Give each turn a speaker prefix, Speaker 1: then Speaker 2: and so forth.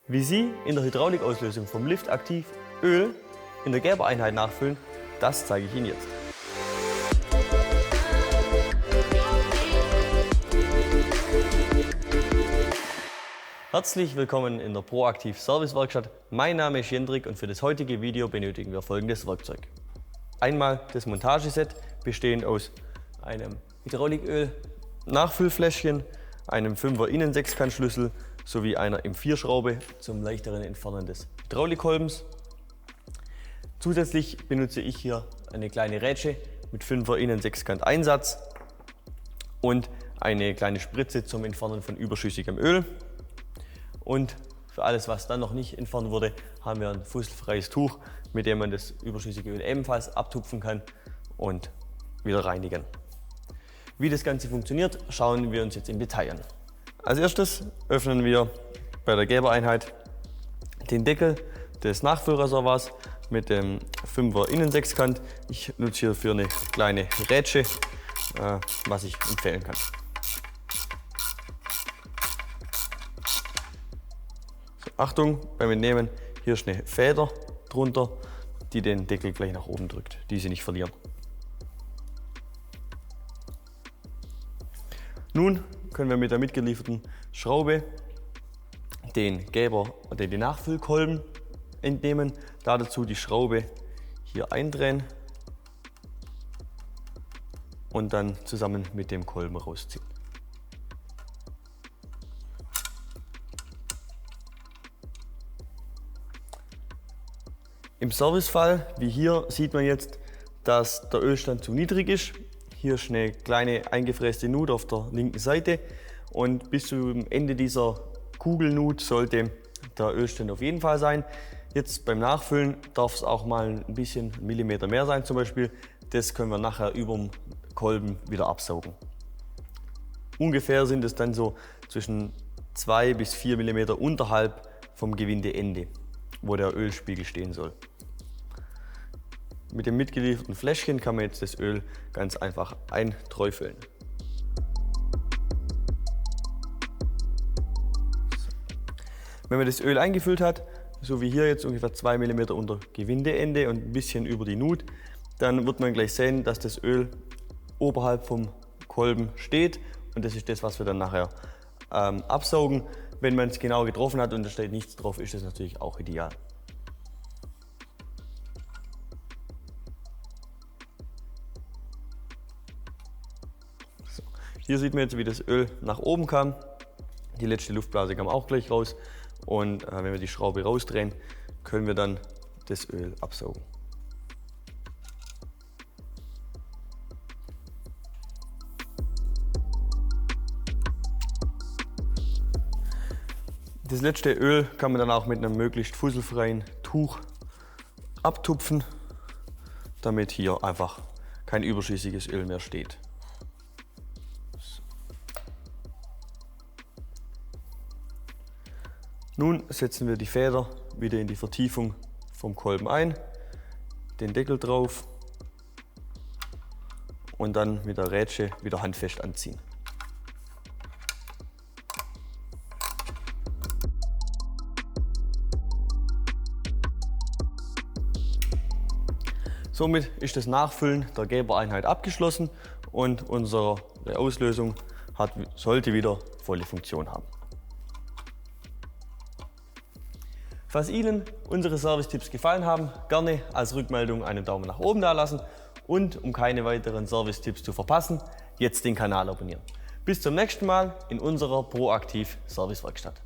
Speaker 1: Wie Sie in der Hydraulikauslösung vom Lift Aktiv Öl in der Gerbereinheit nachfüllen, das zeige ich Ihnen jetzt. Herzlich willkommen in der Proaktiv Service Werkstatt. Mein Name ist Jendrik und für das heutige Video benötigen wir folgendes Werkzeug. Einmal das Montageset, bestehend aus einem Hydrauliköl-Nachfüllfläschchen, einem 5er Innensechskantschlüssel sowie einer M4-Schraube zum leichteren Entfernen des Hydraulikkolbens. Zusätzlich benutze ich hier eine kleine Rätsche mit 5er Innensechskant-Einsatz und eine kleine Spritze zum Entfernen von überschüssigem Öl. Und für alles, was dann noch nicht entfernt wurde, haben wir ein fusselfreies Tuch, mit dem man das überschüssige Öl ebenfalls abtupfen kann und wieder reinigen. Wie das Ganze funktioniert, schauen wir uns jetzt im Detail an. Als erstes öffnen wir bei der Gerbereinheit den Deckel des Nachfüllreservoirs mit dem 5er Innensechskant. Ich nutze hierfür eine kleine Rätsche, was ich empfehlen kann. So, Achtung beim Entnehmen, hier ist eine Feder drunter, die den Deckel gleich nach oben drückt, die Sie nicht verlieren. Nun können wir mit der mitgelieferten Schraube den Nachfüllkolben entnehmen. Dazu die Schraube hier eindrehen und dann zusammen mit dem Kolben rausziehen. Im Servicefall, wie hier, sieht man jetzt, dass der Ölstand zu niedrig ist. Hier ist eine kleine eingefräste Nut auf der linken Seite und bis zum Ende dieser Kugelnut sollte der Ölstand auf jeden Fall sein. Jetzt beim Nachfüllen darf es auch mal ein bisschen Millimeter mehr sein zum Beispiel. Das können wir nachher über dem Kolben wieder absaugen. Ungefähr sind es dann so zwischen 2 bis 4 mm unterhalb vom Gewindeende, wo der Ölspiegel stehen soll. Mit dem mitgelieferten Fläschchen kann man jetzt das Öl ganz einfach einträufeln. Wenn man das Öl eingefüllt hat, so wie hier jetzt ungefähr 2 mm unter Gewindeende und ein bisschen über die Nut, dann wird man gleich sehen, dass das Öl oberhalb vom Kolben steht und das ist das, was wir dann nachher absaugen. Wenn man es genau getroffen hat und da steht nichts drauf, ist das natürlich auch ideal. Hier sieht man jetzt, wie das Öl nach oben kam. Die letzte Luftblase kam auch gleich raus. Und wenn wir die Schraube rausdrehen, können wir dann das Öl absaugen. Das letzte Öl kann man dann auch mit einem möglichst fusselfreien Tuch abtupfen, damit hier einfach kein überschüssiges Öl mehr steht. Nun setzen wir die Feder wieder in die Vertiefung vom Kolben ein, den Deckel drauf und dann mit der Rätsche wieder handfest anziehen. Somit ist das Nachfüllen der Gerbereinheit abgeschlossen und unsere Auslösung sollte wieder volle Funktion haben. Falls Ihnen unsere Service-Tipps gefallen haben, gerne als Rückmeldung einen Daumen nach oben dalassen und um keine weiteren Service-Tipps zu verpassen, jetzt den Kanal abonnieren. Bis zum nächsten Mal in unserer Proaktiv Service Werkstatt.